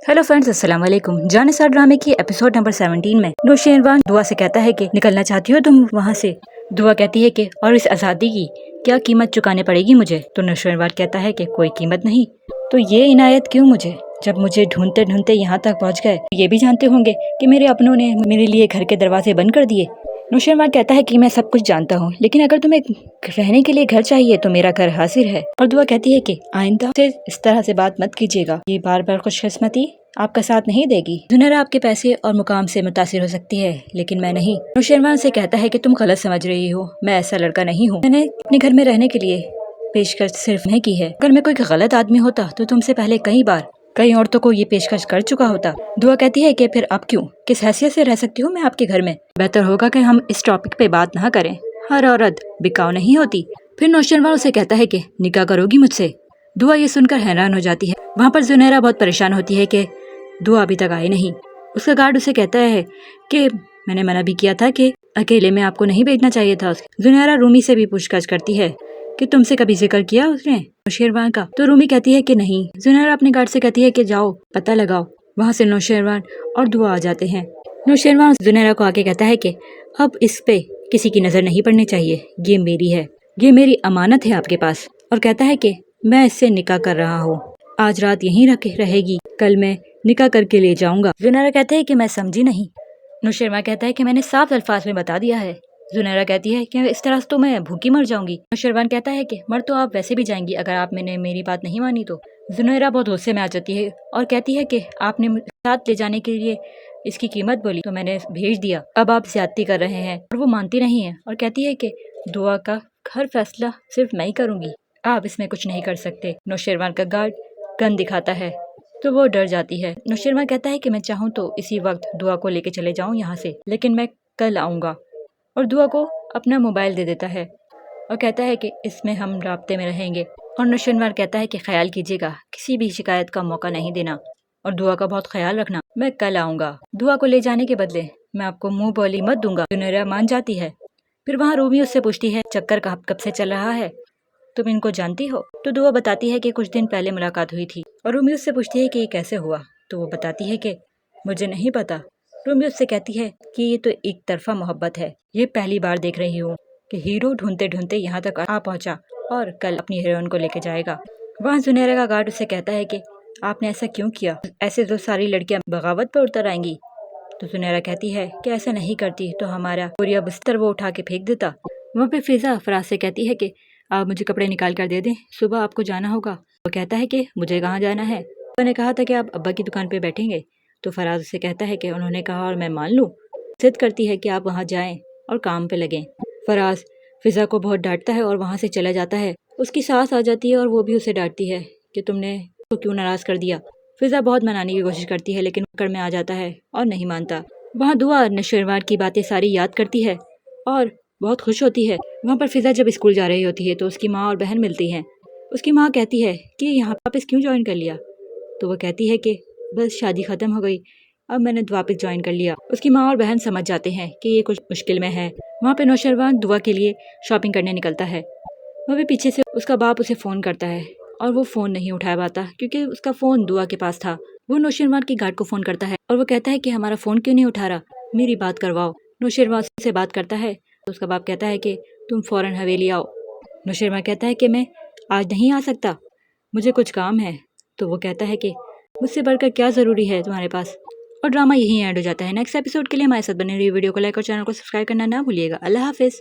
Hello friends, अस्सलाम वालेकुम। जानिसार ड्रामे की एपिसोड नंबर 17 में नौशेरवान दुआ से कहता है कि निकलना चाहती हो तुम वहाँ से। दुआ कहती है कि और इस आज़ादी की क्या कीमत चुकानी पड़ेगी मुझे। तो नौशेरवान कहता है कि कोई कीमत नहीं, तो ये इनायत क्यों मुझे, जब मुझे ढूंढते ढूंढते यहाँ तक पहुँच गए। ये भी जानते होंगे कि मेरे अपनों ने मेरे लिए घर के दरवाजे बंद कर दिए। नौशेरवान कहता है कि मैं सब कुछ जानता हूँ, लेकिन अगर तुम्हें रहने के लिए घर चाहिए तो मेरा घर हाजिर है। और दुआ कहती है कि आइंदा से इस तरह से बात मत कीजिएगा, ये बार बार खुशकिस्मती आपका साथ नहीं देगी। जुनैरा आपके पैसे और मुकाम से मुतासिर हो सकती है, लेकिन मैं नहीं। नौशेरवान से कहता है कि तुम गलत समझ रही हो, मैं ऐसा लड़का नहीं हूँ। मैंने अपने घर में रहने के लिए पेशकश सिर्फ नहीं की है। अगर मैं कोई गलत आदमी होता तो तुमसे पहले कई औरतों को ये पेशकश कर चुका होता। दुआ कहती है कि फिर अब क्यों, किस हैसियत से रह सकती हूँ मैं आपके घर में। बेहतर होगा कि हम इस टॉपिक पे बात ना करें, हर औरत बिकाऊ नहीं होती। फिर नौशेरवान उसे कहता है कि निकाह करोगी मुझसे। दुआ ये सुनकर हैरान हो जाती है। वहाँ पर जुनैरा बहुत परेशान होती है कि दुआ अभी तक आई नहीं। उसका गार्ड उसे कहता है कि मैंने मना भी किया था कि अकेले में आपको नहीं भेजना चाहिए था। जुनैरा रूमी से भी पूछताछ करती है कि तुमसे कभी जिक्र किया उसने नौशेरवान का। तो रूमी कहती है कि नहीं। जुनैरा अपने गार्ड से कहती है कि जाओ पता लगाओ। वहाँ से नौशेरवान और दुआ आ जाते हैं। नौशेरवान जुनैरा को आके कहता है कि अब इस पे किसी की नजर नहीं पड़नी चाहिए, ये मेरी है, ये मेरी अमानत है आपके पास। और कहता है कि मैं इससे निकाह कर रहा हूँ, आज रात यहीं रहेगी, कल मैं निकाह करके ले जाऊंगा। जुनैरा कहते हैं कि मैं समझी नहीं। नौशेरवान कहता है कि मैंने साफ अल्फाज में बता दिया है। जुनैरा कहती है कि इस तरह से तो मैं भूखी मर जाऊंगी। नौशेरवान कहता है कि मर तो आप वैसे भी जाएंगी अगर आप मेरी बात नहीं मानी तो। जुनैरा बहुत गुस्से में आ जाती है और कहती है कि आपने साथ ले जाने के लिए इसकी कीमत बोली तो मैंने भेज दिया, अब आप ज्यादती कर रहे हैं। और वो मानती नहीं है और कहती है कि दुआ का हर फैसला सिर्फ मैं ही करूंगी, आप इसमें कुछ नहीं कर सकते। नौशेरवान का गार्ड गन दिखाता है तो वो डर जाती है। नौशेरवान कहता है कि मैं चाहूँ तो इसी वक्त दुआ को लेके चले जाऊँ यहाँ से, लेकिन मैं कल आऊँगा। और दुआ को अपना मोबाइल दे देता है और कहता है कि इसमें हम राब्ते में रहेंगे। और नौशेरवान कहता है कि ख्याल कीजिएगा, किसी भी शिकायत का मौका नहीं देना और दुआ का बहुत ख्याल रखना, मैं कल आऊँगा। दुआ को ले जाने के बदले मैं आपको मुँह बोली मत दूंगा। जुनैरा मान जाती है। फिर वहाँ रूमी उससे पूछती है चक्कर कब से चल रहा है, तुम इनको जानती हो? तो दुआ बताती है कि कुछ दिन पहले मुलाकात हुई थी। और रूमी उससे पूछती है कि ये कैसे हुआ? तो वो बताती है कि मुझे नहीं पता। रूमी उससे कहती है कि ये तो एक तरफा मोहब्बत है, ये पहली बार देख रही हूँ कि हीरो ढूंढते ढूंढते यहाँ तक आ पहुँचा और कल अपनी हीरोइन को लेके जाएगा। वहाँ जुनैरा का गार्ड उससे कहता है कि आपने ऐसा क्यों किया, ऐसे तो सारी लड़कियाँ बगावत पर उतर आएंगी। तो जुनैरा कहती है कि ऐसा नहीं करती तो हमारा पूरा बिस्तर वो उठा के फेंक देता। वहाँ पे फिजा फराज से कहती है कि आप मुझे कपड़े निकाल कर दे दें, सुबह आपको जाना होगा। वो कहता है कि मुझे कहाँ जाना है, मैंने कहा था कि आप अब्बा की दुकान पे बैठेंगे। तो फराज से कहता है कि उन्होंने कहा और मैं मान लूँ। जिद करती है कि आप वहाँ जाएं और काम पे लगें। फराज फिजा को बहुत डांटता है और वहाँ से चला जाता है। उसकी सास आ जाती है और वो भी उसे डांटती है कि तुमने तो क्यों नाराज कर दिया। फिजा बहुत मनाने की कोशिश करती है लेकिन कर में आ जाता है और नहीं मानता। वहाँ दुआ नौशेरवान की बातें सारी याद करती है और बहुत खुश होती है। वहाँ पर फिजा जब स्कूल जा रही होती है तो उसकी माँ और बहन मिलती हैं। उसकी माँ कहती है कि यहाँ वापस क्यों ज्वाइन कर लिया। तो वो कहती है कि बस शादी ख़त्म हो गई, अब मैंने वापस ज्वाइन कर लिया। उसकी माँ और बहन समझ जाते हैं कि ये कुछ मुश्किल में है। वहाँ पे नौशेरवान दुआ के लिए शॉपिंग करने निकलता है। वहाँ पे पीछे से उसका बाप उसे फ़ोन करता है और वो फ़ोन नहीं उठा पाता क्योंकि उसका फ़ोन दुआ के पास था। वो नौशेरवान के गार्ड को फ़ोन करता है और वो कहता है कि हमारा फ़ोन क्यों नहीं उठा रहा, मेरी बात करवाओ। नौशेरवान से बात करता है तो उसका बाप कहता है कि तुम फ़ौरन हवेली आओ। नौशेरवान कहता है कि मैं आज नहीं आ सकता, मुझे कुछ काम है। तो वो कहता है कि मुझसे बढ़कर क्या ज़रूरी है तुम्हारे पास। और ड्रामा यहीं एंड हो जाता है। नेक्स्ट एपिसोड के लिए हमारे साथ बने रही वीडियो को लाइक और चैनल को सब्सक्राइब करना ना भूलिएगा। अल्लाह हाफिज़।